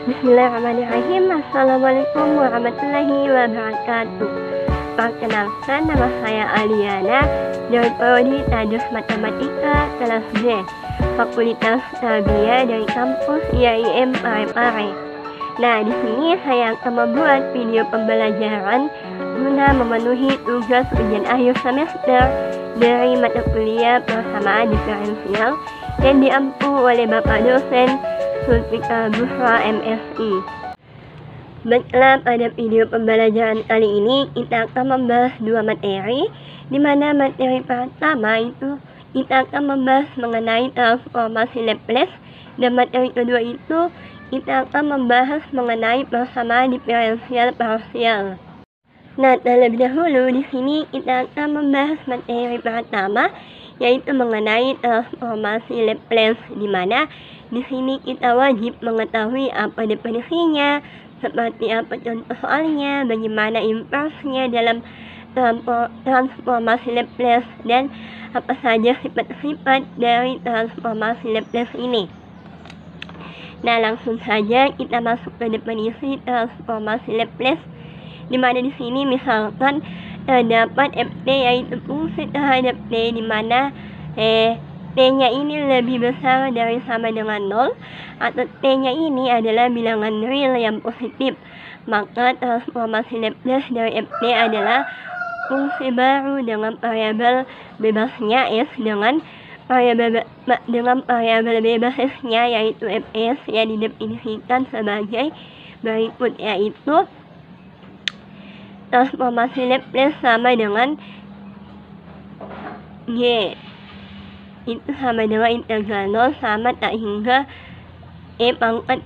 Bismillahirrahmanirrahim. Assalamualaikum warahmatullahi wabarakatuh. Perkenalkan, nama saya Aliana dari Prodi Tajus Matematika kelas D, Fakultas Tarbiyah dari kampus IAIN Parepare. Nah, di sini saya akan membuat video pembelajaran guna memenuhi tugas ujian akhir semester dari mata kuliah persamaan diferensial yang diampu oleh Bapak dosen Sulfikar Busra MSI. Baiklah, pada video pembelajaran kali ini kita akan membahas dua materi, di mana materi pertama itu kita akan membahas mengenai transformasi Laplace, dan materi kedua itu kita akan membahas mengenai persamaan diferensial parsial. Nah, terlebih dahulu di sini kita akan membahas materi pertama, yaitu mengenai transformasi Laplace, di mana di sini kita wajib mengetahui apa definisinya, seperti apa contoh soalnya, bagaimana inversnya dalam transformasi Laplace, dan apa saja sifat-sifat dari transformasi Laplace ini. Nah, langsung saja kita masuk ke definisi transformasi Laplace, di mana di sini misalkan terdapat ft yaitu fungsi terhadap t, di mana t-nya ini lebih besar dari sama dengan 0, atau t-nya ini adalah bilangan real yang positif. Maka transformasi Laplace dari ft adalah fungsi baru dengan variabel bebasnya s dengan variabel bebas s-nya yaitu fs, yang didefinisikan sebagai berikut, yaitu transformasi Laplace sama dengan y itu sama dengan integral 0 sama tak hingga e pangkat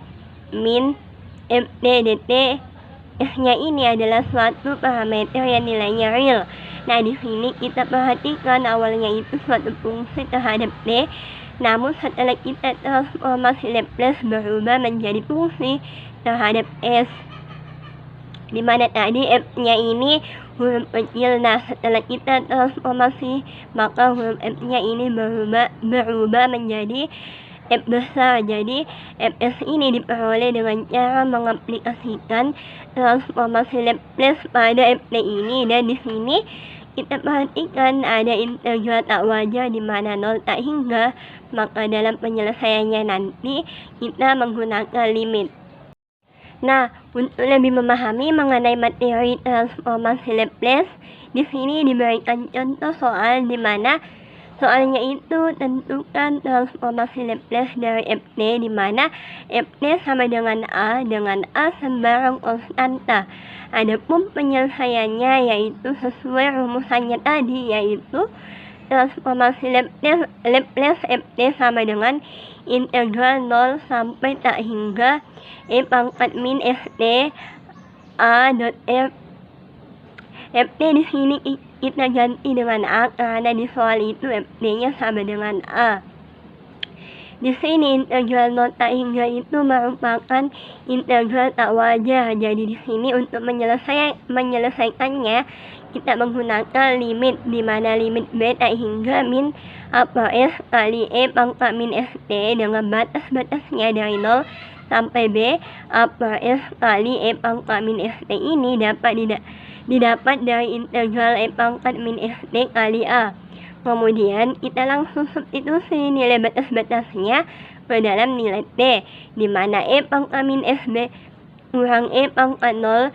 min ft dt. S-nya ini adalah suatu parameter yang nilainya real. Nah, di sini kita perhatikan awalnya itu suatu fungsi terhadap t, namun setelah kita transformasi Laplace berubah menjadi fungsi terhadap s, di mana tadi f-nya ini huruf kecil. Nah, setelah kita transformasi maka huruf f-nya ini berubah menjadi f besar. Jadi fs ini diperoleh dengan cara mengaplikasikan transformasi Laplace pada ft ini, dan di sini kita perhatikan ada integral tak wajar di mana 0 tak hingga, maka dalam penyelesaiannya nanti kita menggunakan limit. Nah, untuk lebih memahami mengenai materi transformasi Laplace, di sini diberikan contoh soal di mana soalnya itu tentukan transformasi Laplace dari ft, di mana ft sama dengan a sembarang konstanta. Adapun penyelesaiannya yaitu sesuai rumusannya tadi, yaitu transformasi Laplace ft sama dengan integral 0 sampai tak hingga e pangkat min ft a dot f. ft di sini kita ganti dengan a karena di soal itu ft-nya sama dengan a. Di sini integral 0 tak hingga itu merupakan integral tak wajar. Jadi di sini untuk menyelesaikannya kita menggunakan limit, di mana limit b tak hingga min a per s kali e pangkat min ft dengan batas-batasnya dari 0 sampai b a per s kali e pangkat min ft ini didapat dari integral e pangkat min ft kali a. Kemudian kita langsung substitusi nilai batas-batasnya ke dalam nilai t, di mana e pangkat min sb kurang e pangkat 0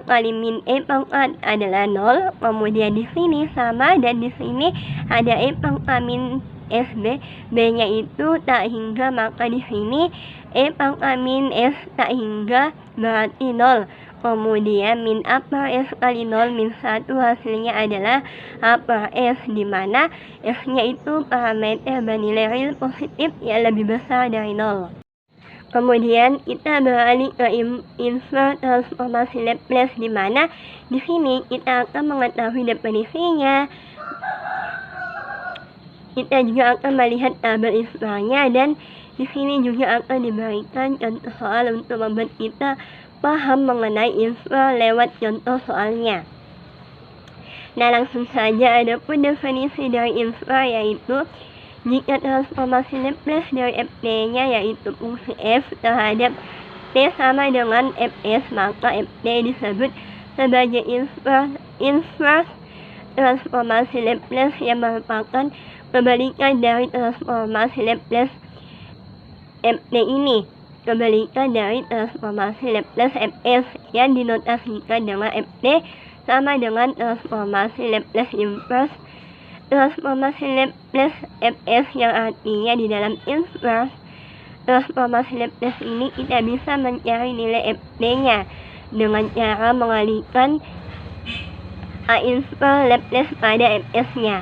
kali min e pangkat adalah 0. Kemudian di sini sama, dan di sini ada e pangkat min sb, b-nya itu tak hingga, maka di sini e pangkat min s tak hingga berarti 0. Kemudian min a per s kali 0 min 1 hasilnya adalah a per s, di mana s-nya itu parameter bernilai real positif yang lebih besar dari 0. Kemudian kita beralih ke inverse transformasi Laplace, di mana di sini kita akan mengetahui definisinya. Kita juga akan melihat tabel inverse-nya, dan di sini juga akan diberikan contoh soal untuk membuat kita paham mengenai inverse lewat contoh soalnya. Nah, langsung saja adapun definisi dari inverse yaitu jika transformasi Laplace dari ft-nya yaitu fungsi f terhadap FT sama dengan Fs, maka FT disebut sebagai inverse transformasi Laplace yang merupakan kebalikan dari transformasi Laplace FT ini. Kebalikan dari transformasi Laplace Fs yang dinotasikan dengan Ft sama dengan transformasi Laplace inverse transformasi Laplace Fs yang artinya di dalam inverse transformasi Laplace ini kita bisa mencari nilai Ft-nya dengan cara mengalihkan A inverse Laplace pada Fs-nya.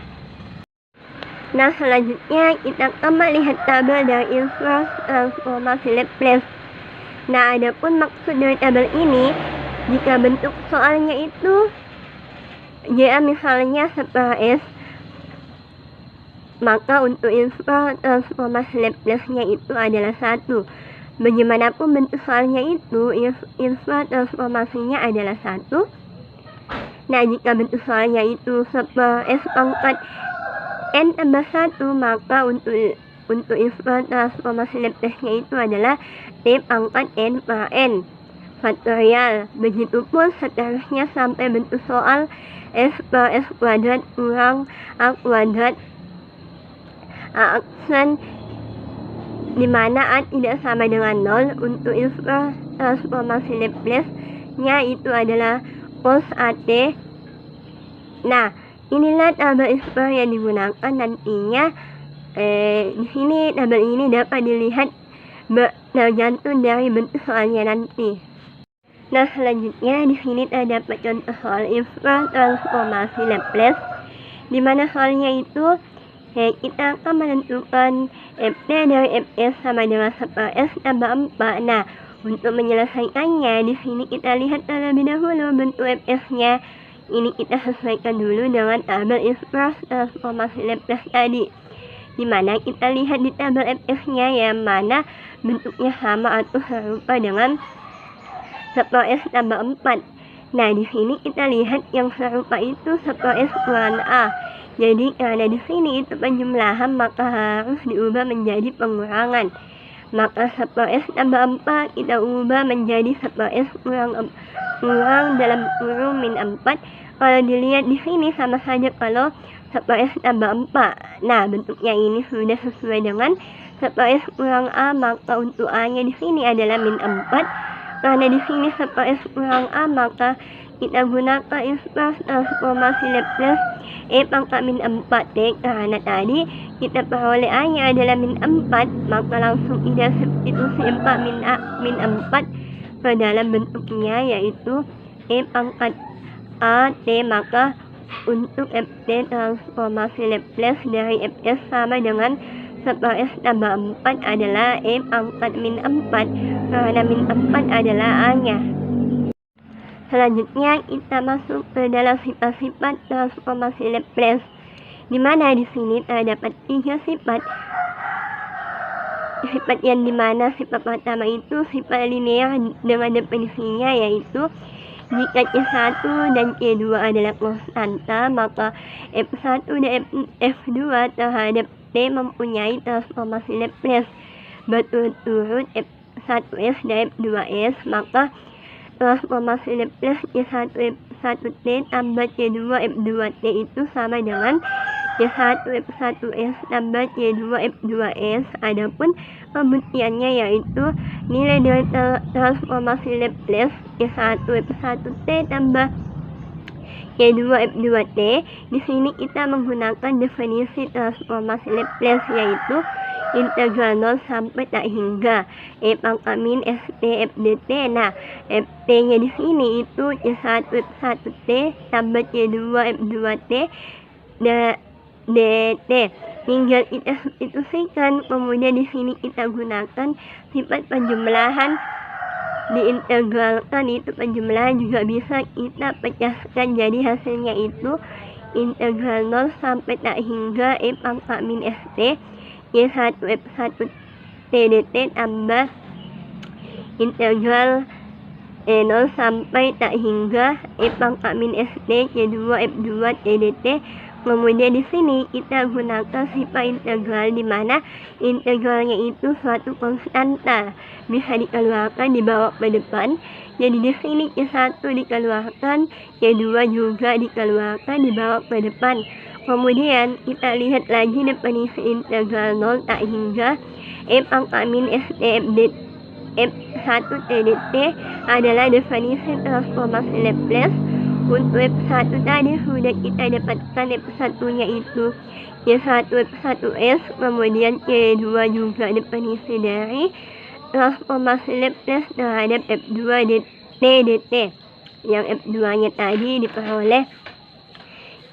Nah, selanjutnya kita akan melihat tabel dari inverse transformasi Laplace. Nah, adapun maksud dari tabel ini, jika bentuk soalnya itu ya misalnya setelah S, maka untuk inverse transformasi Laplace-nya itu adalah 1. Bagaimanapun bentuk soalnya itu, inverse transformasinya adalah 1. Nah, jika bentuk soalnya itu setelah S pangkat N tambah 1, maka untuk inverse transformasi Laplace-nya itu adalah T pangkat N per N faktorial. Begitupun seterusnya sampai bentuk soal S per S kuadrat kurang A kuadrat A aksen dimana A tidak sama dengan 0. Untuk inverse transformasi Laplace-nya itu adalah cos AT. Nah, inilah tabel inverse yang digunakan nantinya. Di sini tabel ini dapat dilihat tergantung dari bentuk soalnya nanti. Nah, selanjutnya di sini terdapat contoh soal inverse transformasi Laplace, di mana soalnya itu kita akan menentukan Ft dari Fs sama dengan seper S tambah 4. Nah, untuk menyelesaikannya di sini kita lihat terlebih dahulu bentuk Fs-nya. Ini kita sesuaikan dulu dengan tabel inverse transformasi Laplace tadi, dimana kita lihat di tabel Fs-nya yang mana bentuknya sama atau serupa dengan seper S tambah 4. Nah, di sini kita lihat yang serupa itu seper S kurang A. Jadi karena di sini itu penjumlahan, maka harus diubah menjadi pengurangan. Maka seper S tambah 4 kita ubah menjadi seper S kurang dalam kurung min 4. Kalau dilihat di sini sama saja kalau seper S tambah 4. Nah, bentuknya ini sudah sesuai dengan seper S kurang A, maka untuk A-nya di sini adalah min 4. Karena di sini seper S kurang A, maka kita gunakan inverse transformasi Laplace E pangkat min 4T. Karena tadi kita peroleh A-nya adalah min 4, maka langsung kita substitusi 4 min 4 ke dalam bentuknya, yaitu E pangkat A T. Maka untuk Ft transformasi Laplace dari Fs sama dengan seper S tambah 4 adalah E pangkat min 4, karena min 4 adalah A-nya. Selanjutnya kita masuk ke dalam sifat-sifat transformasi Laplace, di mana di sini terdapat 3 sifat. Sifat yang dimana sifat pertama itu sifat linear dengan definisinya, yaitu jika C1 dan C2 adalah konstanta, maka F1 dan F2 terhadap T mempunyai transformasi Laplace berturut-turut F1S dan F2S, maka transformasi Laplace C1 F1T tambah C2 F2T itu sama dengan C1 F1S tambah C2 F2S. Adapun pembuktiannya yaitu nilai dari transformasi Laplace C1 F1T tambah C2 F2T. Di sini kita menggunakan definisi transformasi Laplace, yaitu integral 0 sampai tak hingga E pangkat min St F dt. Nah, Ft-nya di sini itu C1 F1T tambah C2 F2T dt. Tinggal kita substitusikan, kemudian di sini kita gunakan sifat penjumlahan, diintegralkan, itu penjumlahan juga bisa kita pecahkan, jadi hasilnya itu integral 0 sampai tak hingga E pangkat min St C1 F1 T dt tambah integral 0 sampai tak hingga E pangkat min St C2 F2 T dt Kemudian di sini kita gunakan sifat integral di mana integralnya itu suatu konstanta, bisa dikeluarkan dibawa ke depan. Jadi di sini Q1 dikeluarkan, Q2 juga dikeluarkan dibawa ke depan. Kemudian kita lihat lagi definisi integral 0 tak hingga f pangkat min st f1 tdt adalah definisi transformasi Laplace. Untuk F1 tadi sudah kita dapatkan F1 nya itu Q1 F1S, kemudian Q2 juga definisi dari transformasi Laplace terhadap F2 dt, yang F2 nya tadi diperoleh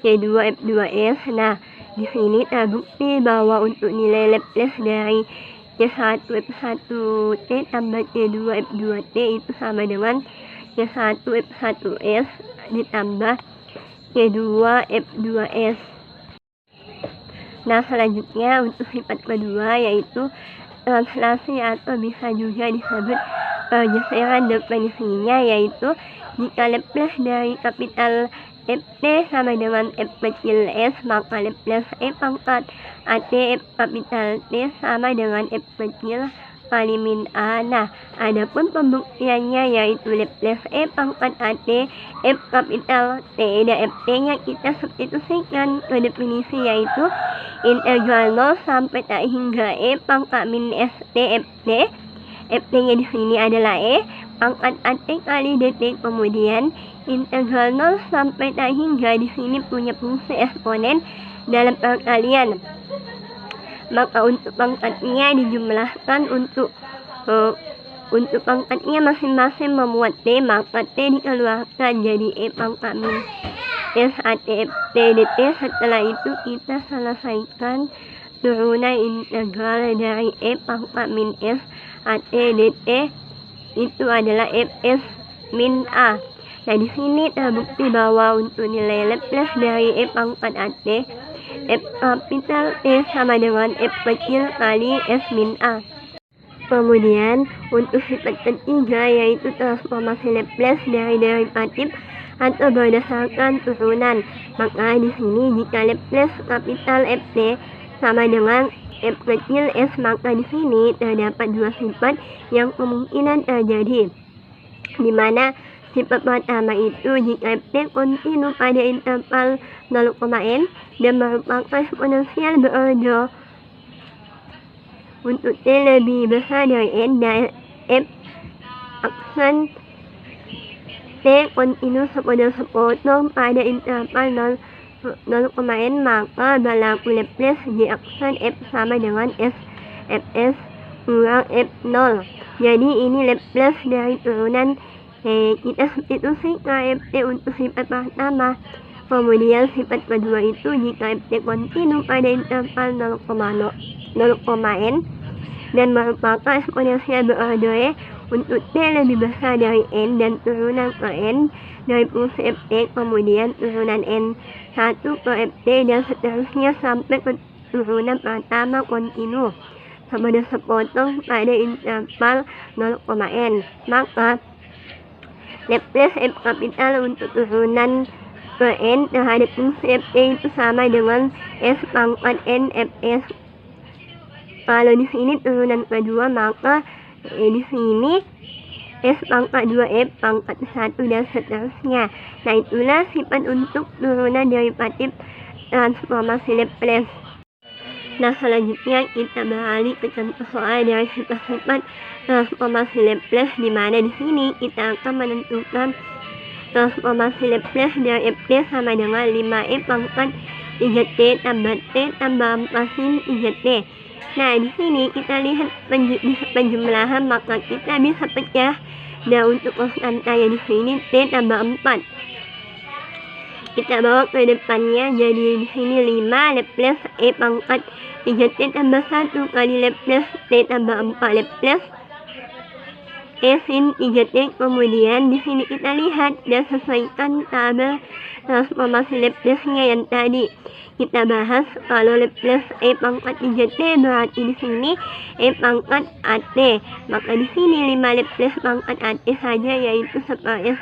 Q2 F2S. Nah, di sini terbukti bahwa untuk nilai Laplace dari Q1 F1T tambah Q2 F2T itu sama dengan Q1 F1S ditambah Q2 F2S. Nah, selanjutnya untuk sifat kedua yaitu translasi atau bisa juga disebut pergeseran. Definisinya yaitu jika Laplace dari kapital Ft sama dengan F kecil s, maka Laplace F pangkat At F kapital T sama dengan F kecil kali min A. Nah, adapun pembuktiannya yaitu Laplace F pangkat At F kapital T dan Ft nya kita substitusikan ke definisi yaitu integral 0 sampai tak hingga F pangkat min St Ft. Ft nya di sini adalah E pangkat At kali dt, kemudian integral 0 sampai tak hingga di sini punya fungsi eksponen dalam perkalian. Maka untuk pangkatnya dijumlahkan, untuk pangkatnya masing-masing memuat T, maka T dikeluarkan jadi E pangkat min S At Ft dt. Setelah itu kita selesaikan turunan integral dari E pangkat min S At dt itu adalah Fs min A. Nah, di sini terbukti bahwa untuk nilai Laplace dari F pangkat At F kapital T sama dengan F kecil kali S min A. Kemudian untuk sifat ketiga yaitu transformasi Laplace dari derivatif atau berdasarkan turunan. Maka di sini jika Laplace kapital Ft sama dengan F kecil s, maka di sini terdapat dua sifat yang kemungkinan terjadi, di mana sifat pertama itu jika Ft kontinu pada interval 0,n dan merupakan eksponensial berorder untuk T lebih besar dari n, dan F aksen T kontinu sepotong pada interval 0,n, maka berlaku Laplace di aksen F sama dengan Fs kurang F0. Jadi ini Laplace dari turunan kita substitusikan Ft untuk sifat pertama. Kemudian sifat kedua itu jika Ft kontinu pada interval 0,n dan merupakan eksponensial berorder untuk T lebih besar dari n dan turunan ke n dari fungsi Ft, kemudian turunan n1 ke Ft dan seterusnya sampai ke turunan pertama kontinu sama sepotong pada interval 0,n. Maka Laplace F kapital untuk turunan ke n terhadap fungsi Ft itu sama dengan S pangkat n Fs. Kalau di sini turunan kedua, maka di sini S pangkat 2F pangkat 1 dan seterusnya. Nah, itulah sifat untuk turunan derivatif transformasi Laplace. Nah, selanjutnya kita beralih ke contoh soal dari sifat-sifat transformasi Laplace, di mana di sini kita akan menentukan transformasi Laplace dari Ft sama dengan 5F pangkat 3T tambah T tambah 4 sin 3T. Nah, di sini kita lihat penjumlahan, maka kita bisa pecah. Dan untuk konstantanya di sini T tambah 4. Kita bawa ke depannya, jadi di sini 5 Laplace E pangkat 3T tambah 1 kali Laplace T tambah 4 Laplace E sin 3T. Kemudian di sini kita lihat dan sesuaikan tabel transformasi Laplace-nya yang tadi kita bahas. Kalau Laplace E pangkat 3T berarti di sini E pangkat At. Maka di sini 5 Laplace pangkat At saja, yaitu seperti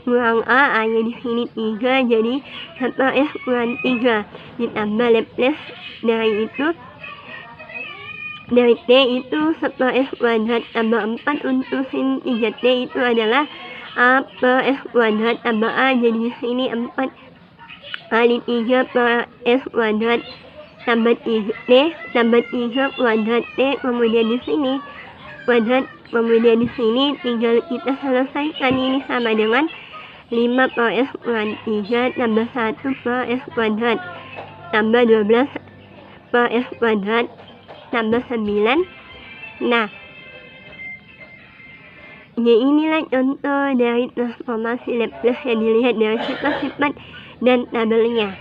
kurang A nya di sini 3, jadi 1S kurang 3 ditambah lab plus dari T itu 1S kuadrat tambah 4 untuk sin 3T itu adalah A per S kuadrat tambah A, jadi di sini 4 kali 3 per S kuadrat tambah 3 kuadrat T, kemudian di sini kuadrat, kemudian di sini tinggal kita selesaikan, ini sama dengan 5 per S kurang 3 tambah 1 per S kuadrat tambah 12 per S kuadrat tambah 9. Nah, ya inilah contoh dari transformasi Laplace yang dilihat dari sifat-sifat dan tabelnya.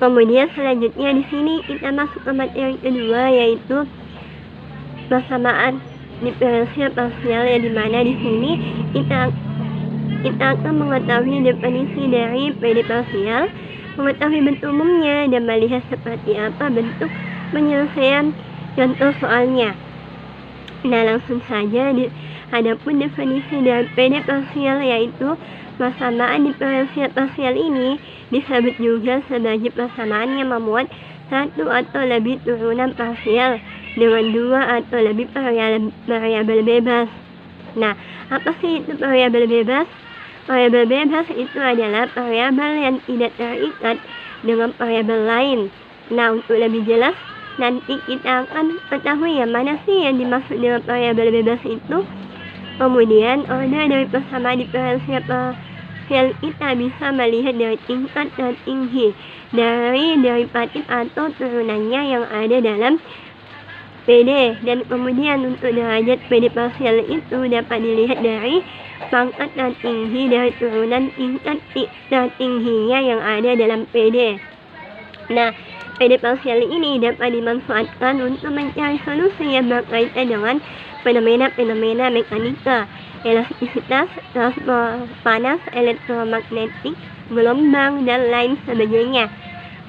Kemudian selanjutnya di sini kita masuk ke materi kedua, yaitu persamaan diferensial parsial, yang dimana di sini kita akan mengetahui definisi dari PD parsial, mengetahui bentuk umumnya, dan melihat seperti apa bentuk penyelesaian contoh soalnya. Nah, langsung saja, adapun definisi dari PD parsial yaitu persamaan diferensial parsial ini disebut juga sebagai persamaan yang memuat satu atau lebih turunan parsial dengan 2 atau lebih variabel bebas. Nah, apa sih itu variabel bebas? Variabel bebas itu adalah variabel yang tidak terikat dengan variabel lain. Nah, untuk lebih jelas, nanti kita akan ketahui yang mana sih yang dimaksud dengan variabel bebas itu. Kemudian, order dari persamaan diferensial parsial kita bisa melihat dari tingkat tertinggi dari derivatif atau turunannya yang ada dalam PD, dan kemudian untuk derajat PD parsial itu dapat dilihat dari pangkat tertinggi dari turunan tingkat tertingginya yang ada dalam PD. Nah, PD parsial ini dapat dimanfaatkan untuk mencari solusi yang berkaitan dengan fenomena-fenomena mekanika, elastisitas, transport panas, elektromagnetik, gelombang, dan lain sebagainya.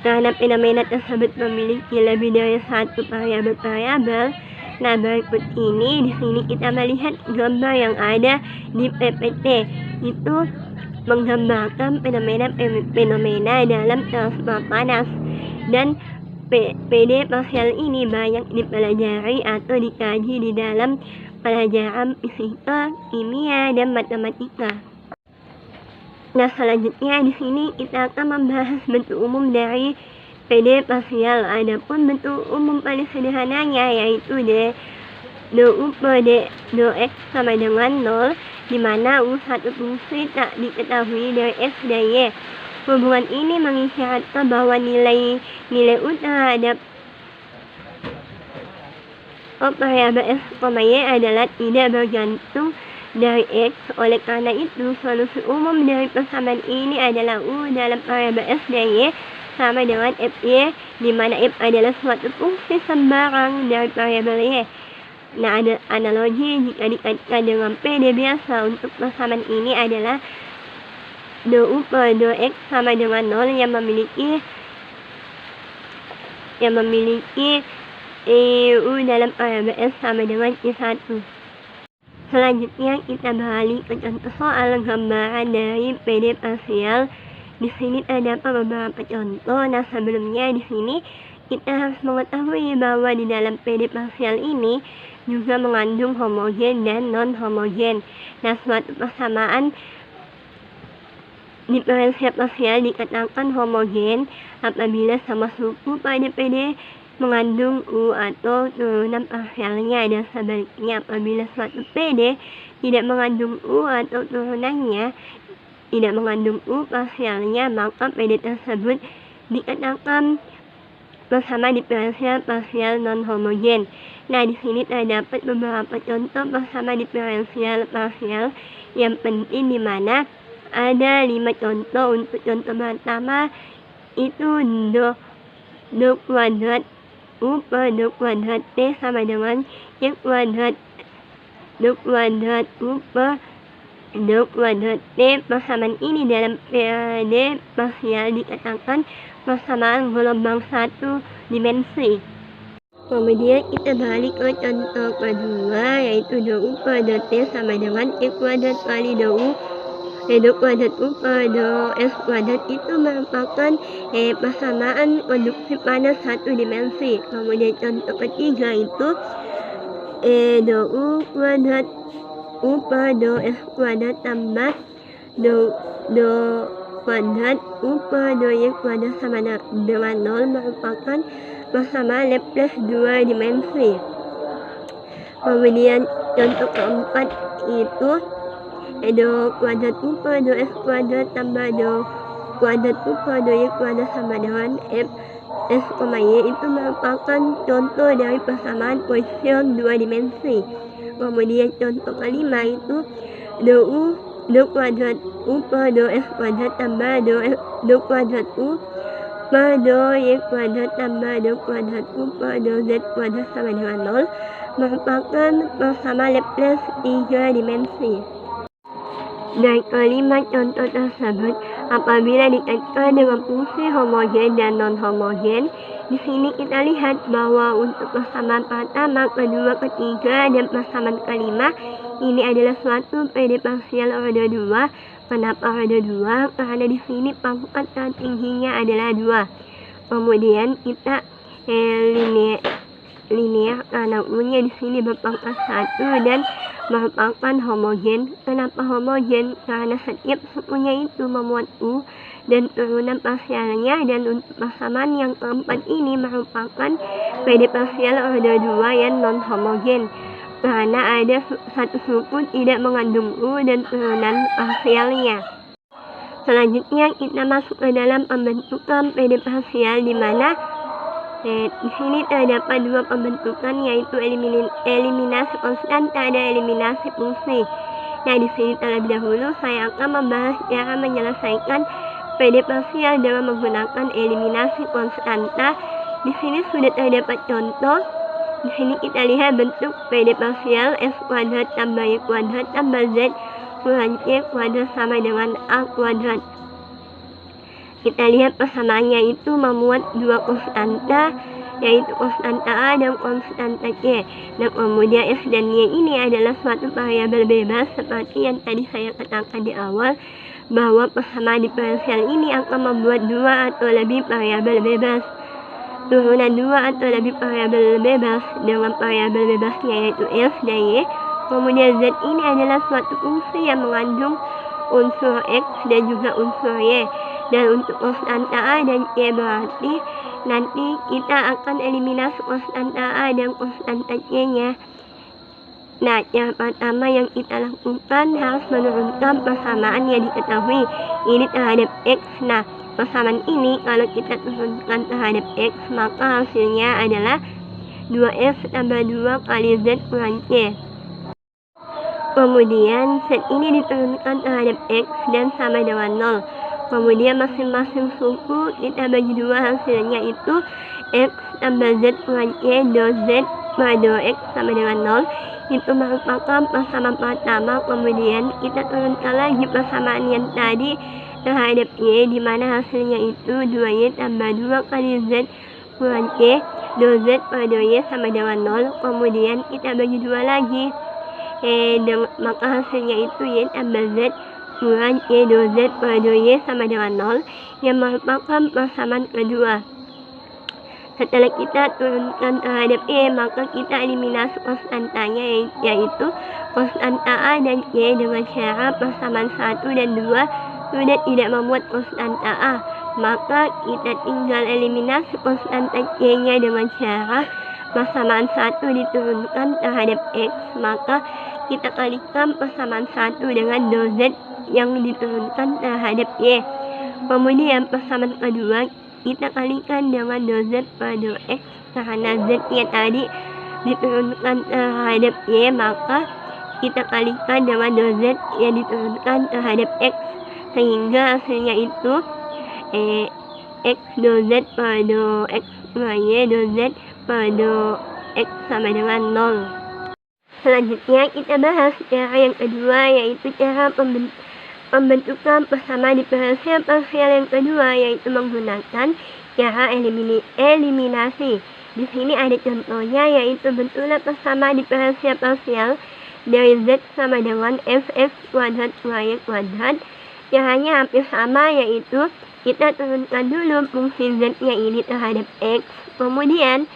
Karena fenomena tersebut memiliki lebih dari satu variabel. Nah, berikut ini di sini kita melihat gambar yang ada di PPT. Itu menggambarkan fenomena dalam transport panas, dan PD parsial ini banyak dipelajari atau dikaji di dalam pelajaran fisika, kimia, dan matematika. Nah, selanjutnya di sini kita akan membahas bentuk umum dari PD parsial. Adapun bentuk umum paling sederhananya yaitu du per dx sama dengan 0, di mana u satu fungsi tak diketahui dari x dan y. Hubungan ini mengisyaratkan bahwa nilai u terhadap variabel x, y adalah tidak bergantung dari x. Oleh karena itu, solusi umum dari persamaan ini adalah u dalam variabel x dan y sama dengan fy, di mana f adalah suatu fungsi sembarang dari variabel y. Nah, ada analogi jika dikaitkan dengan PD biasa untuk persamaan ini adalah du per dx sama dengan 0 yang memiliki u dalam variabel x sama dengan i1. Selanjutnya kita beralih ke contoh soal gambaran dari PD parsial. Di sini terdapat beberapa contoh. Nah, sebelumnya di sini kita harus mengetahui bahwa di dalam PD parsial ini juga mengandung homogen dan non homogen. Nah, suatu persamaan diferensial parsial dikatakan homogen apabila sama suku pada PD mengandung u atau turunan parsialnya, dan sebaliknya apabila suatu PD tidak mengandung u atau turunannya, tidak mengandung u parsialnya, maka PD tersebut dikatakan persamaan diferensial parsial non homogen. Nah, di sini terdapat beberapa contoh persamaan diferensial parsial yang penting, di mana ada 5 contoh. Untuk contoh pertama itu do kuadrat u per do kuadrat t sama dengan y kuadrat do kuadrat u per do kuadrat t. Persamaan ini dalam PD parsial dikatakan persamaan gelombang satu dimensi. Kemudian kita balik ke contoh kedua, yaitu do u per do t sama dengan y kuadrat kali do u Redu kuadrat U pada S kuadrat itu merupakan persamaan konduktif pada satu dimensi. Kemudian contoh ketiga itu do U kuadrat U pada S kuadrat tambah do kuadrat U pada Y kuadrat sama dengan 0 merupakan persamaan Laplace dua dimensi. Kemudian contoh keempat itu do kuadrat U pada S kuadrat tambah do kuadrat U pada Y kuadrat sama dengan F S, Y itu merupakan contoh dari persamaan Poisson dua dimensi. Kemudian contoh kelima itu do kuadrat U pada S kuadrat tambah do kuadrat U pada Y kuadrat tambah do kuadrat U pada Z kuadrat sama dengan 0 merupakan persamaan Laplace tiga dimensi. Dari kelima contoh tersebut, apabila dikaitkan dengan fungsi homogen dan non-homogen, di sini kita lihat bahwa untuk persamaan pertama, kedua, ketiga, dan persamaan kelima, ini adalah suatu PD parsial order 2. Kenapa order 2? Karena di sini pangkat tertingginya adalah 2. Kemudian kita linear karena U-nya di sini berpangkat 1 dan merupakan homogen. Kenapa homogen? Karena setiap sukunya itu memuat U dan turunan parsialnya, dan untuk persamaan yang keempat ini merupakan PD parsial order 2 yang non homogen karena ada satu suku tidak mengandung U dan turunan parsialnya. Selanjutnya kita masuk ke dalam pembentukan PD parsial, di mana di sini terdapat dua pembentukan, yaitu eliminasi konstanta dan eliminasi fungsi. Nah, di sini terlebih dahulu saya akan membahas cara menyelesaikan PD parsial dengan menggunakan eliminasi konstanta. Di sini sudah terdapat contoh. Di sini kita lihat bentuk PD parsial S kuadrat tambah Y kuadrat tambah Z kurang Y kuadrat sama dengan A kuadrat. Kita lihat persamaannya itu memuat dua konstanta, yaitu konstanta A dan konstanta Y. Dan kemudian S dan Y ini adalah suatu variabel bebas seperti yang tadi saya katakan di awal, bahwa persamaan diferensial ini akan membuat dua atau lebih variabel bebas. Turunan dua atau lebih variabel bebas dengan variabel bebasnya yaitu S dan Y. Kemudian Z ini adalah suatu fungsi yang mengandung unsur X dan juga unsur Y. Dan untuk konstanta A dan Y berarti nanti kita akan eliminasi konstanta A dan konstanta Y-nya. Nah, yang pertama yang kita lakukan harus menurunkan persamaan yang diketahui ini terhadap X. Nah, persamaan ini kalau kita turunkan terhadap X, maka hasilnya adalah 2X tambah 2 kali Z kurang Y. Kemudian Z ini diturunkan terhadap X dan sama dengan 0. Kemudian masing-masing suku kita bagi dua, hasilnya itu X tambah Z kurang Y do Z pada X sama dengan 0. Itu merupakan persamaan pertama. Kemudian kita turunkan lagi persamaan yang tadi terhadap Y, di mana hasilnya itu 2Y tambah 2 kali Z kurang Y do Z pada Y sama dengan 0. Kemudian kita bagi dua lagi, maka hasilnya itu Y tambah Z kurang Y do Z pada Y sama dengan 0, yang merupakan persamaan kedua. Setelah kita turunkan terhadap Y, maka kita eliminasi konstantanya, yaitu konstanta A dan Y dengan cara persamaan 1 dan 2 sudah tidak memuat konstanta A, maka kita tinggal eliminasi konstanta Y-nya dengan cara persamaan 1 diturunkan terhadap X, maka kita kalikan persamaan 1 dengan do Z yang diturunkan terhadap Y. Kemudian persamaan kedua kita kalikan dengan do Z pada X, karena Z-nya tadi diturunkan terhadap Y, maka kita kalikan dengan do Z yang diturunkan terhadap X, sehingga hasilnya itu X do Z pada X Y do Z pada X sama dengan 0. Selanjutnya kita bahas cara yang kedua, yaitu cara pembentukan persamaan diferensial parsial yang kedua, yaitu menggunakan cara eliminasi. Di sini ada contohnya, yaitu bentuklah persamaan diferensial parsial dari Z sama dengan fx kuadrat y kuadrat. Caranya hampir sama, yaitu kita turunkan dulu fungsi Z-nya ini terhadap X, kemudian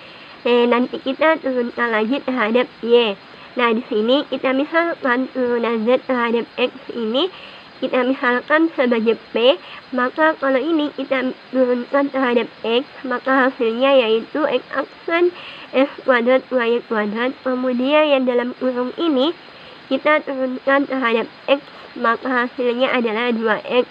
nanti kita turunkan lagi terhadap Y. Nah, di sini kita misalkan turunan Z terhadap X ini kita misalkan sebagai P, maka kalau ini kita turunkan terhadap X, maka hasilnya yaitu X aksen F kuadrat Y kuadrat, kemudian yang dalam kurung ini kita turunkan terhadap X, maka hasilnya adalah 2X.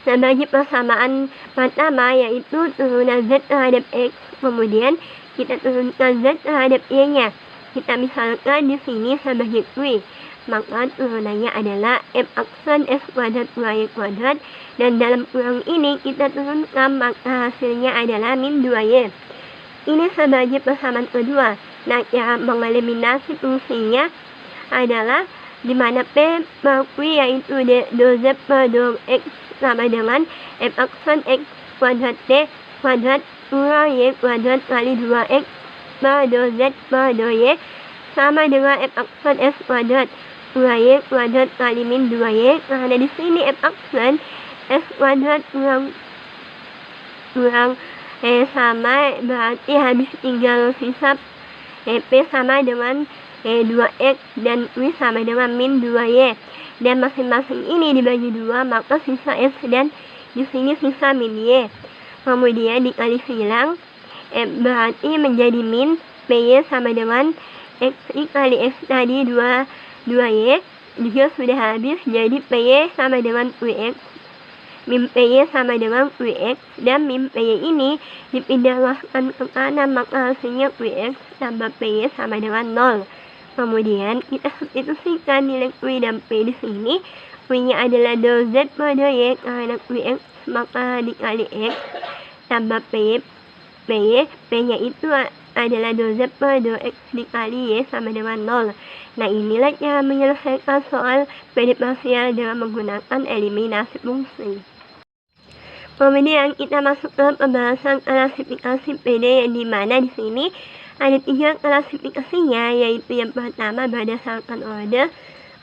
Sebagai persamaan pertama, yaitu turunan Z terhadap X, kemudian kita turunkan Z terhadap Y-nya. Kita misalkan di sini sebagai Q, maka turunannya adalah F aksen F kuadrat Y kuadrat, dan dalam kurung ini kita turunkan, maka hasilnya adalah min 2Y. Ini sebagai persamaan kedua. Nah, cara mengeliminasi fungsinya adalah di mana P per Q yaitu dou Z per dou X sama dengan F aksen X kuadrat T kuadrat kurang Y kuadrat kali 2X per dou Z per dou Y sama dengan F aksen F kuadrat Y kuadrat kali min 2Y, karena di sini F aksen F kuadrat kurang sama, berarti habis tinggal sisa P sama dengan 2X dan W sama dengan min 2Y, dan masing-masing ini dibagi 2, maka sisa F dan di sini sisa min Y. Kemudian dikali silang, berarti menjadi min PY sama dengan X kali X tadi 2Y juga sudah habis, jadi PY sama dengan QX, min PY sama dengan QX, dan min PY ini dipindahkan ke kanan, maka hasilnya QX tambah PY sama dengan 0. Kemudian kita substitusikan nilai Q dan P di sini. Q-nya adalah dou Z per dou Y karena QX, maka dikali X tambah PY. P-nya itu adalah dou Z per dou X dikali Y sama dengan 0. Nah, inilah cara menyelesaikan soal PD parsial dengan menggunakan eliminasi fungsi. Kemudian kita masuk ke pembahasan klasifikasi PD, yang dimana di sini ada 3 klasifikasinya, yaitu yang pertama berdasarkan order,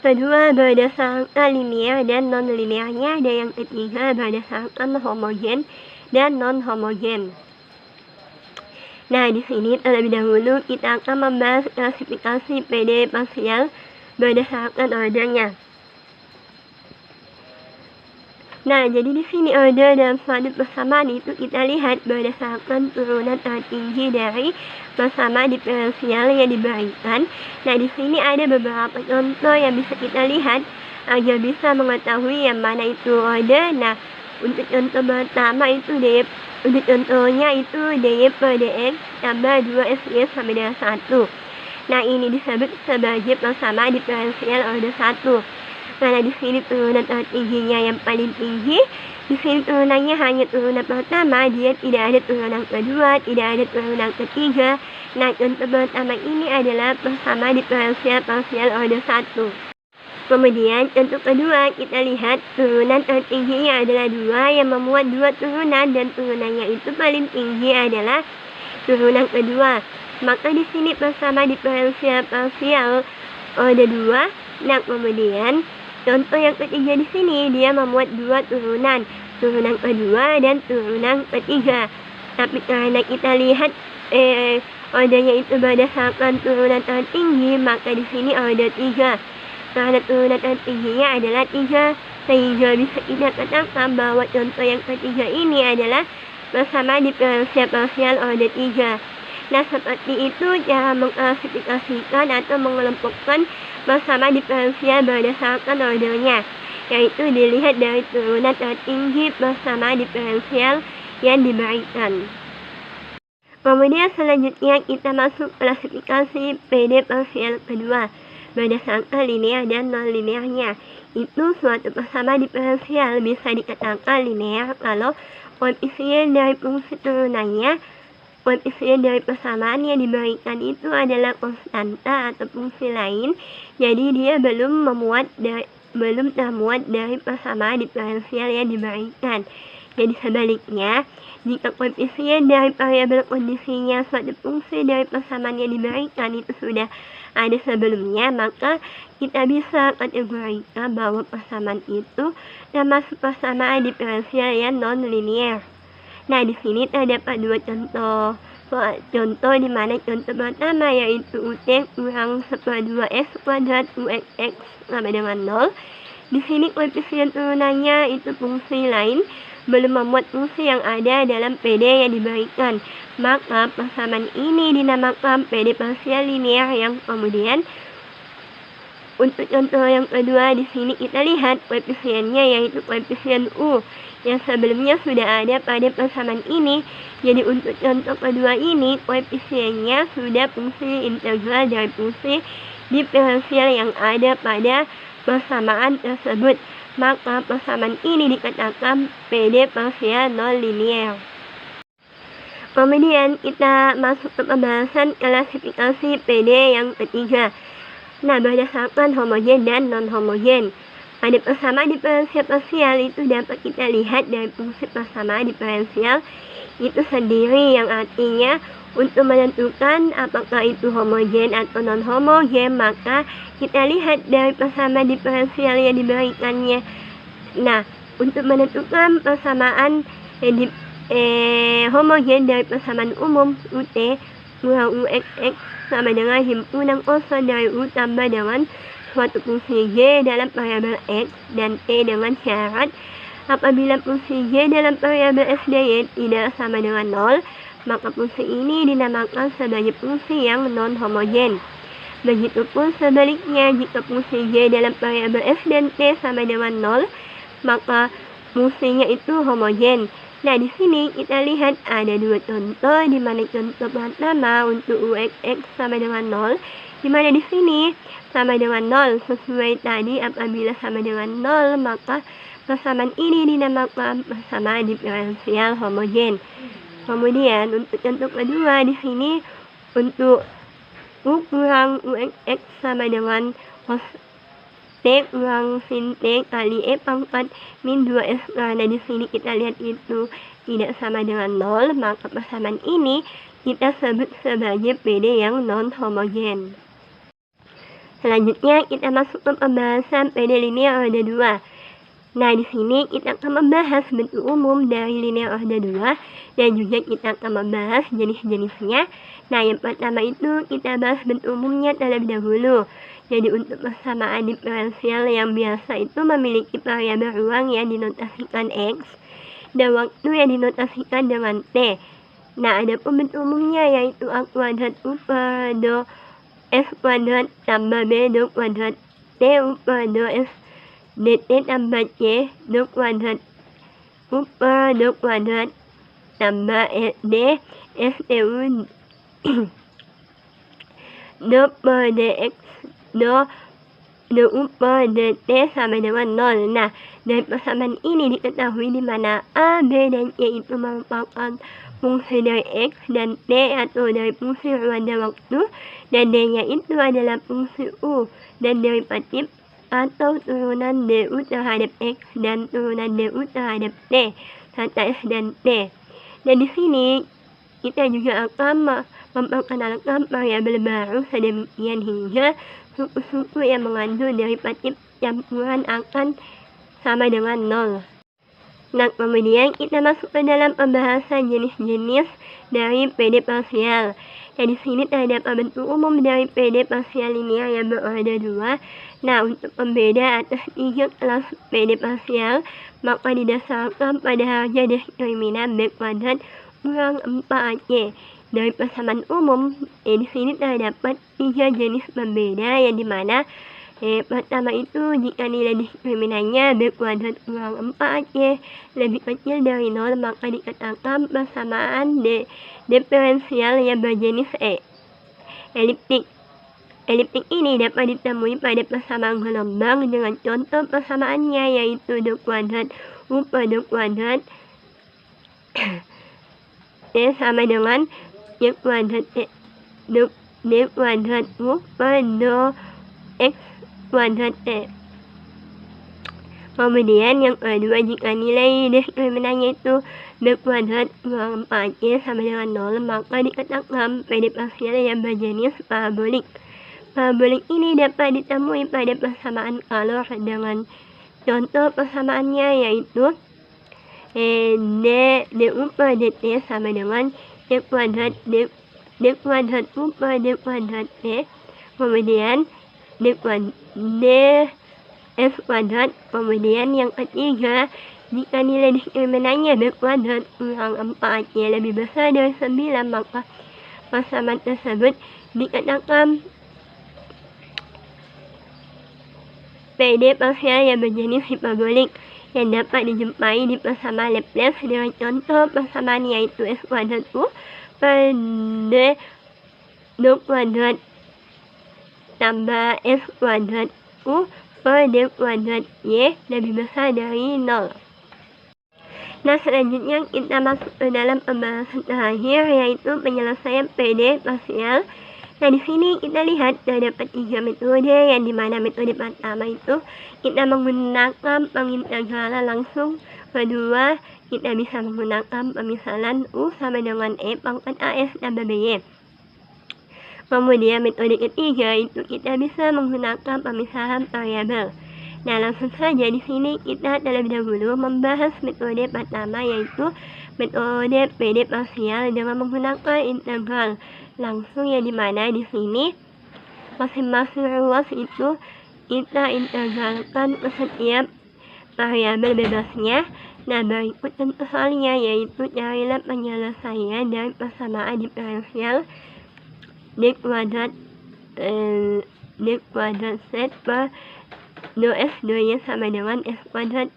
kedua berdasarkan linear dan non-linearnya, dan yang ketiga berdasarkan homogen dan non-homogen. Nah, di sini terlebih dahulu kita akan membahas klasifikasi PD parsial berdasarkan ordernya. Nah, jadi di sini order dalam suatu persamaan itu kita lihat berdasarkan turunan tertinggi dari persamaan diferensial yang diberikan. Nah, di sini ada beberapa contoh yang bisa kita lihat agar bisa mengetahui yang mana itu order. Nah, untuk contoh pertama itu untuk contohnya itu dy per dx tambah 2sy sama dengan 1. Nah, ini disebut sebagai persamaan diferensial order 1. Karena di sini turunan tertingginya yang paling tinggi, di sini turunannya hanya turunan pertama, dia tidak ada turunan kedua, tidak ada turunan ketiga. Nah, contoh pertama ini adalah persamaan diferensial parsial order 1. Kemudian contoh kedua, kita lihat turunan tertingginya adalah 2 yang memuat 2 turunan, dan turunannya itu paling tinggi adalah turunan kedua. Maka di sini persamaan diferensial parsial order 2. Nah, kemudian contoh yang ketiga di sini dia memuat 2 turunan, turunan kedua dan turunan ketiga. Tapi karena kita lihat ordernya itu berdasarkan turunan tertinggi, maka di sini order 3. Karena turunan tertingginya adalah 3, sehingga bisa kita katakan bahwa contoh yang ketiga ini adalah persamaan diferensial parsial order 3. Nah, seperti itu cara mengklasifikasikan atau mengelompokkan persamaan diferensial berdasarkan ordernya, yaitu dilihat dari turunan tertinggi persamaan diferensial yang diberikan. Kemudian selanjutnya kita masuk klasifikasi PD parsial kedua berdasarkan linear dan non-linearnya. Itu suatu persamaan diferensial bisa dikatakan linear kalau koefisien dari fungsi turunannya, koefisien dari persamaan yang diberikan itu adalah konstanta atau fungsi lain, jadi dia belum termuat dari persamaan diferensial yang diberikan. Jadi sebaliknya, jika koefisien dari variabel kondisinya suatu fungsi dari persamaan yang diberikan itu sudah ada sebelumnya, maka kita bisa kategorikan bahwa persamaan itu termasuk persamaan diferensial yang non-linear. Nah, di sini terdapat dua contoh. Contoh di mana contoh pertama yaitu UT kurang 1/2 x kuadrat UX sama dengan 0. Di sini koefisien turunannya itu fungsi lain belum memuat fungsi yang ada dalam PD yang diberikan. Maka persamaan ini dinamakan PD parsial linear yang kemudian untuk contoh yang kedua di sini kita lihat koefisiennya yaitu koefisien U yang sebelumnya sudah ada pada persamaan ini. Jadi untuk contoh kedua ini koefisiennya sudah fungsi integral dari fungsi diferensial yang ada pada persamaan tersebut. Maka persamaan ini dikatakan PD parsial non-linear. Kemudian kita masuk ke pembahasan klasifikasi PD yang ketiga. Nah, berdasarkan homogen dan non-homogen. Pada persamaan diferensial parsial itu dapat kita lihat dari fungsi persamaan diferensial itu sendiri, yang artinya untuk menentukan apakah itu homogen atau non-homogen, maka kita lihat dari persamaan diferensial yang diberikannya. Nah, untuk menentukan persamaan homogen dari persamaan umum UT kurang UXX sama dengan himpunan kosong dari U tambah dengan suatu fungsi G dalam variabel X dan T dengan syarat apabila fungsi G dalam variabel S dan Y tidak sama dengan 0, maka fungsi ini dinamakan sebagai fungsi yang non-homogen. Begitupun sebaliknya, jika fungsi G dalam variabel S dan T sama dengan 0, maka fungsinya itu homogen. Nah, di sini kita lihat ada dua contoh, di mana contoh pertama untuk UXX sama dengan 0, di mana di sini sama dengan 0 sesuai tadi. Apabila sama dengan 0, maka persamaan ini dinamakan persamaan diferensial homogen. Kemudian untuk contoh kedua di sini untuk U kurang UXX sama dengan T kurang sin T kali E pangkat min 2S, karena di sini kita lihat itu tidak sama dengan 0, maka persamaan ini kita sebut sebagai PD yang non-homogen. Selanjutnya kita masuk ke pembahasan PD linear order 2. Nah, di sini kita akan membahas bentuk umum dari linear order 2 dan juga kita akan membahas jenis-jenisnya. Nah, yang pertama itu kita bahas bentuk umumnya terlebih dahulu. Jadi untuk persamaan diferensial yang biasa itu memiliki variabel ruang yang dinotasikan X dan waktu yang dinotasikan dengan T. Nah, ada pun bentuk umumnya yaitu A kuadrat U per 2 S kuadrat tambah B 2 kuadrat T U per 2 S dt tambah C 2 kuadrat U per 2 kuadrat tambah D S T U 2 per dx 2 U per dt sama dengan 0. Nah, dari persamaan ini diketahui di mana A, B, dan C itu merupakan fungsi dari X dan T atau dari fungsi ruang dan waktu, dan D-nya itu adalah fungsi U dan derivatif atau turunan du terhadap X dan turunan du terhadap T serta S dan T. Dan di sini kita juga akan memperkenalkan variabel baru sedemikian hingga suku-suku yang mengandung derivatif campuran akan sama dengan 0. Nah, kemudian kita masuk ke dalam pembahasan jenis-jenis dari PD parsial. Dan di sini terdapat bentuk umum dari PD parsial linear yang berorder 2. Nah, untuk pembeda atas 3 kelas PD parsial, maka didasarkan pada harga diskriminan B kuadrat kurang 4AC. Dari persamaan umum, di sini terdapat 3 jenis pembeda, yang dimana pertama itu jika nilai diskriminannya B kuadrat kurang 4AC lebih kecil dari 0, maka dikatakan persamaan diferensial yang berjenis eliptik. Eliptik ini dapat ditemui pada persamaan gelombang dengan contoh persamaannya yaitu 2 kuadrat U per 2 kuadrat T sama dengan Y kuadrat D kuadrat U per 2 X kuadrat T. Kemudian yang kedua, jika nilai diskriminannya itu B kuadrat kurang 4C sama dengan 0, maka dikatakan PD parsial yang berjenis parabolik. Parabolik ini dapat ditemui pada persamaan kalor dengan contoh persamaannya yaitu du per dt sama dengan d kuadrat u per d kuadrat t, kemudian f kuadrat. Kemudian yang ketiga, jika nilai diskriminannya b kuadrat kurang 4 y lebih besar dari 9, maka persamaan tersebut dikatakan PD parsial yang berjenis hiperbolik yang dapat dijumpai di persamaan Laplace dengan contoh persamaan yaitu s kuadrat u per d kuadrat tambah s kuadrat u per d kuadrat y lebih besar dari 0. Nah, selanjutnya kita masuk ke dalam pembahasan terakhir yaitu penyelesaian PD parsial. Nah, di sini kita lihat terdapat 3 metode, yang dimana metode pertama itu kita menggunakan pengintegralan langsung. Kedua, kita bisa menggunakan pemisahan U sama dengan E pangkat AS tambah BY. Kemudian metode ketiga itu kita bisa menggunakan pemisahan variabel. Nah, langsung saja di sini kita terlebih dahulu membahas metode pertama yaitu metode PD parsial dengan menggunakan integral langsung, yang dimana di sini masing-masing ruas itu kita integralkan ke setiap variabel bebasnya. Nah, berikut contoh halnya yaitu carilah penyelesaian dari persamaan diferensial d kuadrat z per 2s 2y sama dengan s kuadrat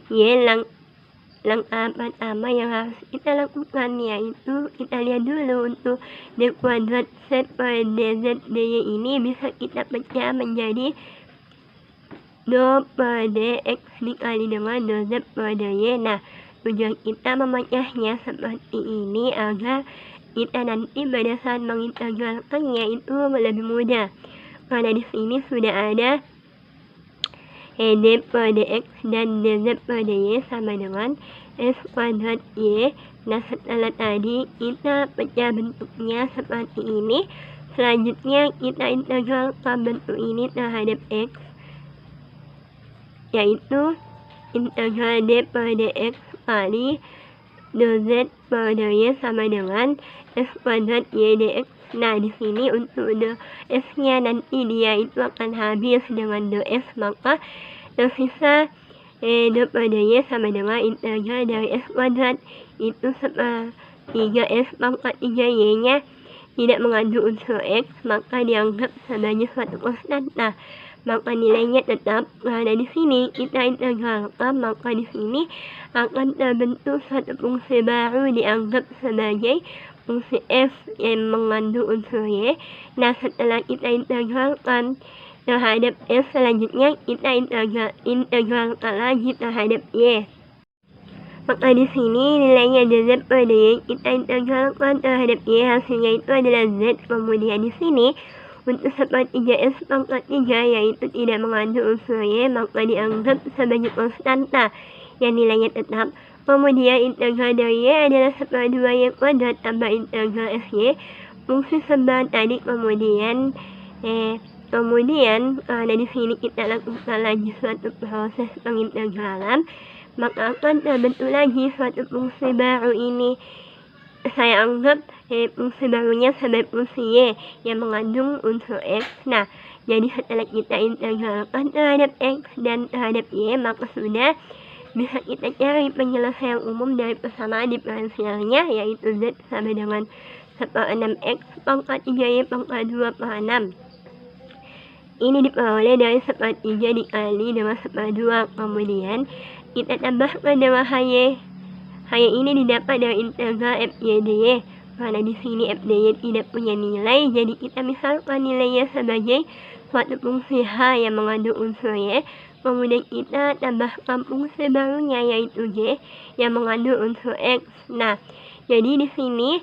y. Langkah pertama yang harus kita lakukan yaitu kita lihat dulu untuk d kuadrat z per dz dy ini bisa kita pecah menjadi 2 per dx dikali dengan 2z per dy. Nah, tujuan kita memecahnya seperti ini agar kita nanti pada saat mengintegralkannya itu lebih mudah, karena di sini sudah ada d per dx dan dz per dy sama dengan s kuadrat y. Nah, setelah tadi kita pecah bentuknya seperti ini, selanjutnya kita integralkan bentuk ini terhadap x, yaitu integral d per dx kali 2z per dy sama dengan s kuadrat y dx. Nah, di sini untuk s-nya nanti dia itu akan habis dengan 2s, maka tersisa 2 per dy sama dengan integral dari s kuadrat itu seperti 3s pangkat 3y-nya tidak mengandung unsur x, maka dianggap sebagai suatu konstanta, maka nilainya tetap. Karena di sini kita integralkan, maka di sini akan terbentuk suatu fungsi baru dianggap sebagai fungsi f yang mengandung unsur y. Nah, setelah kita integralkan terhadap s, selanjutnya kita integralkan lagi terhadap y. Maka di sini nilainya dz per dy kita integralkan terhadap y, hasilnya itu adalah z. Kemudian di sini untuk sepertiga s pangkat 3 yaitu tidak mengandung unsur y, maka dianggap sebagai konstanta yang nilainya tetap. Kemudian integral dari y adalah seperdua y kuadrat tambah integral sy fungsi sebelah tadi. Kemudian karena di sini kita lakukan lagi suatu proses pengintegralan, maka akan terbentuk lagi suatu fungsi baru. Ini saya anggap fungsi barunya sebagai fungsi y yang mengandung unsur x. Nah, jadi setelah kita integralkan terhadap x dan terhadap y, maka sudah bisa kita cari penyelesaian umum dari persamaan diferensialnya yaitu z sama dengan 1/6x pangkat 3y pangkat 2 per 6. Ini diperoleh dari 1/3 dikali dengan 1/2. Kemudian kita tambahkan dengan y. Y ini didapat dari integral fy dy. Karena di sini f dy tidak punya nilai, jadi kita misalkan nilainya sebagai suatu fungsi h yang mengandung unsur y. Kemudian kita tambahkan fungsi barunya yaitu y yang mengandung unsur x. Nah, jadi di sini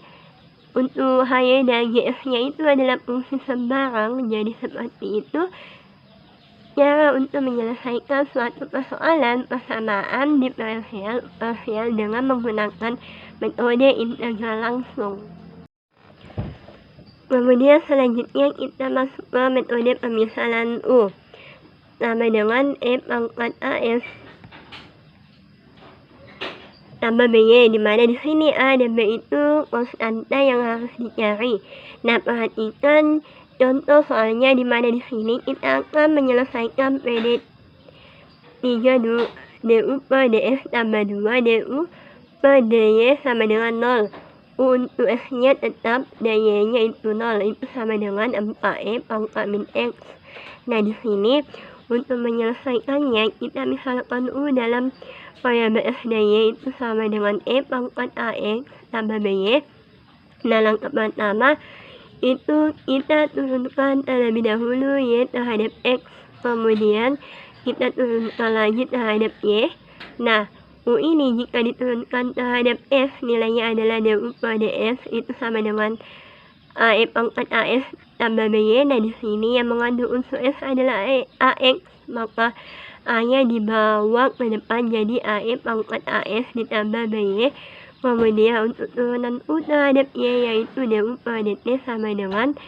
untuk y dan gs-nya itu adalah fungsi sembarang. Jadi seperti itu cara untuk menyelesaikan suatu persoalan persamaan diferensial parsial dengan menggunakan metode integral langsung. Kemudian selanjutnya kita masuk ke metode pemisalan U sama dengan E pangkat AS tambah BY, di mana di sini A dan B itu konstanta yang harus dicari. Nah, perhatikan contoh soalnya di mana di sini kita akan menyelesaikan PD 3 DU per DS tambah 2 DU per DY sama dengan 0. Untuk S-nya tetap dan Y-nya itu 0, itu sama dengan 4E pangkat min X. Nah, di sini untuk menyelesaikannya kita misalkan U dalam variabel S dan Y itu sama dengan E pangkat AX tambah BY. Nah, langkah pertama itu kita turunkan terlebih dahulu Y terhadap X, kemudian kita turunkan lagi terhadap Y. Nah, U ini jika diturunkan terhadap S, nilainya adalah DU per DS, itu sama dengan AE pangkat AS tambah BY. Nah, di sini yang mengandung unsur S adalah AX, maka A-nya dibawa ke depan jadi AE pangkat AS ditambah BY. Kemudian untuk turunan U terhadap Y yaitu DU per DT sama dengan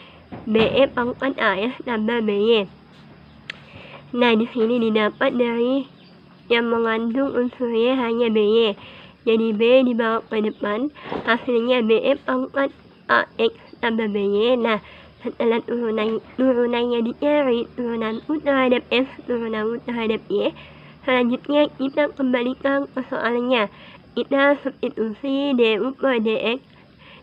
BE pangkat AS tambah BY. Nah, di sini didapat dari yang mengandung unsur Y hanya BY. Jadi B dibawa ke depan, hasilnya BE pangkat AX tambah BY. Nah, setelah turunannya dicari, turunan U terhadap S, turunan U terhadap Y. Selanjutnya kita kembalikan ke soalnya. Kita substitusi DU per DX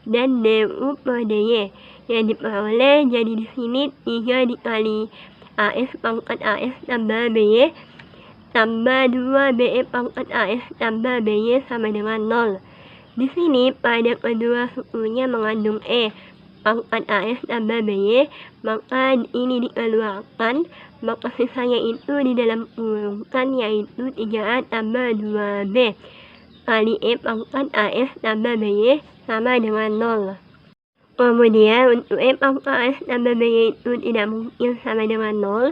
dan DU per DY. Yang diperoleh jadi di sini 3 dikali AS pangkat AS tambah BY tambah 2 BE pangkat AS tambah BY sama dengan 0. Di sini pada kedua sukunya mengandung E pangkat AS tambah BY, maka ini dikeluarkan, maka sisanya itu di dalam kurungan yaitu 3A tambah 2B kali E pangkat AS tambah BY sama dengan 0. Kemudian untuk E pangkat AS tambah BY itu tidak mungkin sama dengan 0,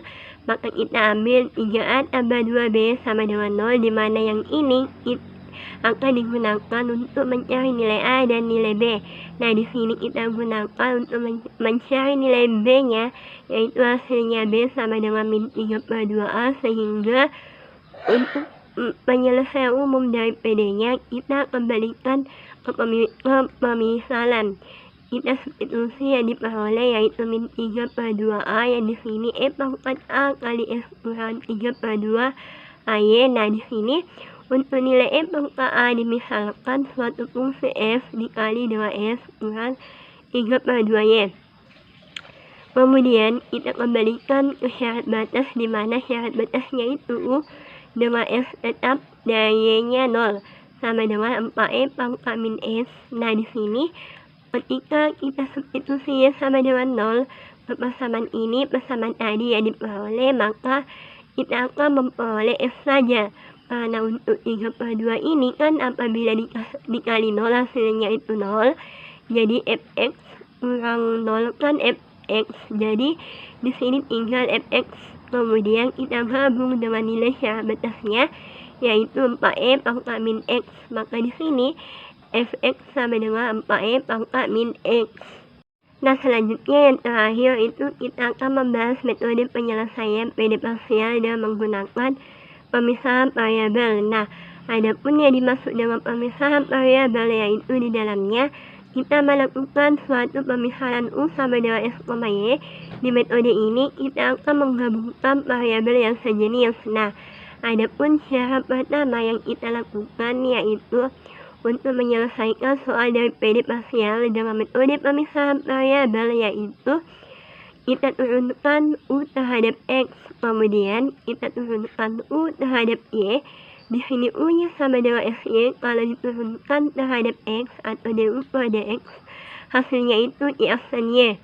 maka kita ambil 3A tambah 2B sama dengan 0, di mana yang ini akan digunakan untuk mencari nilai A dan nilai B. Nah, di sini kita gunakan untuk mencari nilai B-nya, yaitu hasilnya B sama dengan min 3 per 2A, sehingga untuk penyelesaian umum dari PD-nya kita kembalikan ke pemisalan. Kita substitusi yang diperoleh yaitu min 3 per 2A, yang di sini E pangkat A kali S kurang 3 per 2 AY. Nah, di sini untuk nilai E pangkat A dimisalkan suatu fungsi F dikali 2S kurang 3 per 2Y. Kemudian kita kembalikan ke syarat batas, di mana syarat batasnya itu U dengan S tetap dan Y-nya 0 sama dengan 4E pangkat min S. Nah, di sini ketika kita substitusi Y sama dengan 0 ke persamaan ini, persamaan tadi yang diperoleh, maka kita akan memperoleh F saja. Karena untuk 3 per 2 ini kan apabila dikali 0 hasilnya itu 0, jadi Fx kurang 0 kan Fx. Jadi di sini tinggal Fx. Kemudian kita gabung dengan nilai syarat batasnya yaitu 4E pangkat min X. Maka di sini Fx sama dengan 4E pangkat min X. Nah, selanjutnya yang terakhir itu kita akan membahas metode penyelesaian PD parsial dengan menggunakan pemisahan variabel. Nah, adapun yang dimaksud dengan pemisahan variabel yaitu di dalamnya kita melakukan suatu pemisahan U sama dengan S, Y. Di metode ini kita akan menggabungkan variabel yang sejenis. Nah, adapun syarat pertama yang kita lakukan yaitu untuk menyelesaikan soal dari PD parsial dengan metode pemisahan variabel, yaitu kita turunkan U terhadap X, kemudian kita turunkan U terhadap Y. Di sini U-nya sama dengan SY, kalau diturunkan terhadap X atau DU per DX, hasilnya itu X dan Y.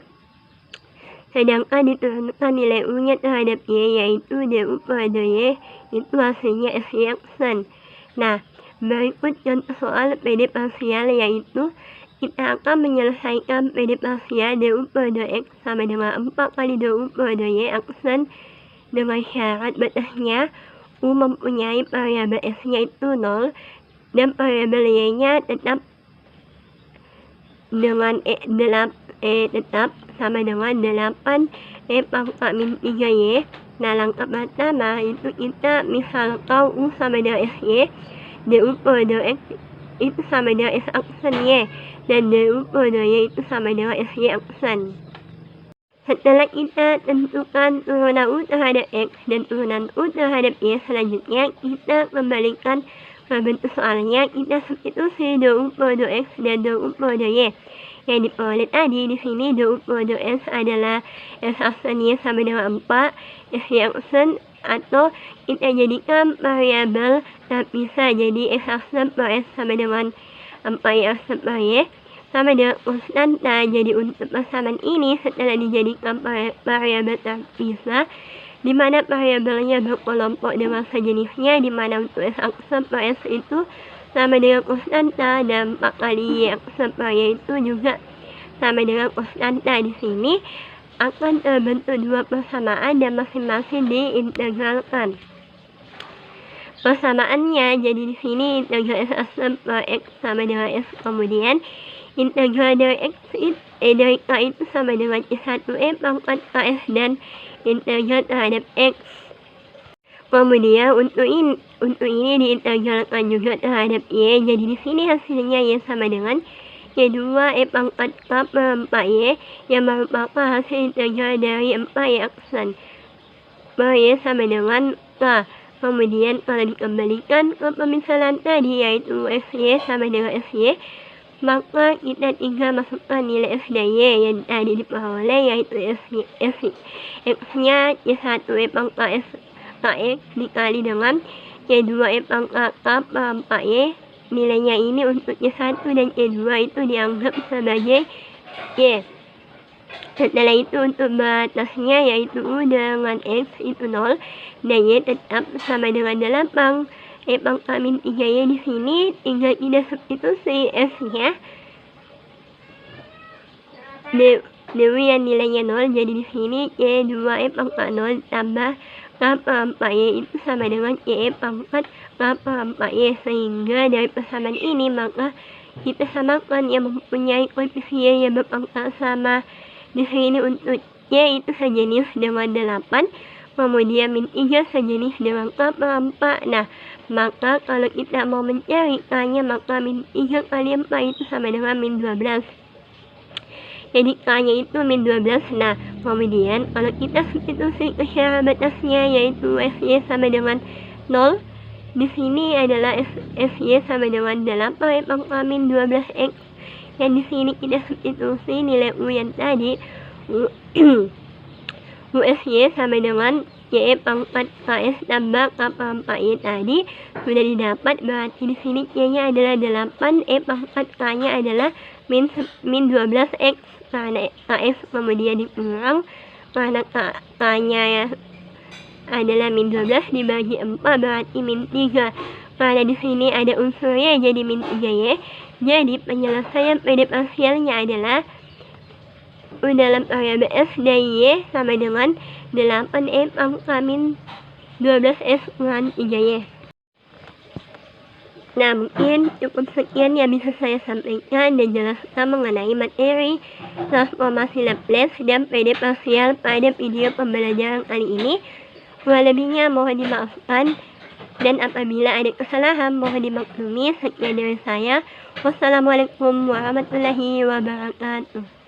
Sedangkan diturunkan nilai U-nya terhadap Y, yaitu DU per DY, itu hasilnya SY aksen. Nah, berikut contoh soal PD parsial, yaitu kita akan menyelesaikan PD parsial DU per DX sama dengan 4 kali DU per DY aksen dengan syarat batasnya U mempunyai variabel S-nya itu 0 dan variabel Y-nya tetap dengan tetap sama dengan 8 pangkat min 3Y. Nah, langkah pertama itu kita misalkan U sama dengan SY, DU pada X itu sama dengan S aksen Y, dan DU pada Y itu sama dengan SY aksen. Setelah kita tentukan turunan U terhadap X dan turunan U terhadap Y, selanjutnya kita kembalikan ke bentuk soalnya. Kita substitusi DU pada X dan DU pada Y. Yang diperoleh tadi di sini DU pada X adalah S aksen Y sama dengan 4, SY aksen, atau kita jadikan variabel terpisah jadi S aksen per S sama dengan 4Y aksen per Y sama dengan konstanta. Jadi untuk persamaan ini setelah dijadikan variabel terpisah, di mana variabelnya berkelompok dengan sejenisnya, di mana untuk S aksen per S itu sama dengan konstanta dan 4 kali Y aksen per Y itu juga sama dengan konstanta. Di sini akan terbentuk dua persamaan dan masing-masing diintegralkan. Persamaannya jadi di sini integral S aksen per X sama dengan S, kemudian integral dari dari K itu sama dengan C1 pangkat KS dan integral terhadap X. Kemudian untuk ini diintegralkan juga terhadap Y. Jadi di sini hasilnya Y sama dengan Y2 pangkat K per 4Y yang merupakan hasil integral dari 4Y aksen per Y sama dengan K. Kemudian kalau dikembalikan ke pemisalan tadi yaitu SY sama dengan SY, maka kita tinggal masukkan nilai S dan Y yang tadi diperoleh yaitu X-nya Y1 pangkat S KX dikali dengan Y2 pangkat K per 4Y. Nilainya ini untuk Y1 dan Y2 itu dianggap sebagai Y. Setelah itu untuk batasnya yaitu U dengan X itu 0 dan Y tetap sama dengan 8. Pangkat min 3Y di sini tinggal kita substitusi S-nya. DU yang nilainya 0, jadi di sini Y2 pangkat 0 tambah K per 4Y itu sama dengan Y pangkat K per 4Y. Sehingga dari persamaan ini maka kita samakan yang mempunyai koefisien yang berpangkat sama. Di sini untuk Y itu sejenis dengan 8, kemudian min 3 sejenis dengan K per 4. Nah, maka kalau kita mau mencari K-nya maka min 3 kali 4 itu sama dengan min 12. Jadi K-nya itu min 12. Nah, kemudian kalau kita substitusi ke syarat batasnya yaitu SY sama dengan 0, di sini adalah SY sama dengan 8 pangkat min 12X. Yang di sini kita substitusi nilai U yang tadi USY sama dengan Y pangkat KS tambah K per 4Y tadi sudah didapat. Berarti di sini Y-nya adalah 8, pangkat K-nya adalah min 12X karena KS kemudian dikurang karena K-nya adalah min 12 dibagi 4 berarti min 3. Karena di sini ada unsur Y jadi min 3Y. Jadi penyelesaian PD parsialnya adalah U dalam variabel S dan Y sama dengan 8 pangkat min 12S kurang 3Y. Nah, mungkin cukup sekian yang bisa saya sampaikan dan jelaskan mengenai materi transformasi Laplace dan PD parsial pada video pembelajaran kali ini. Kurang lebihnya mohon dimaafkan dan apabila ada kesalahan mohon dimaklumi. Sekian dari saya. Wassalamualaikum warahmatullahi wabarakatuh.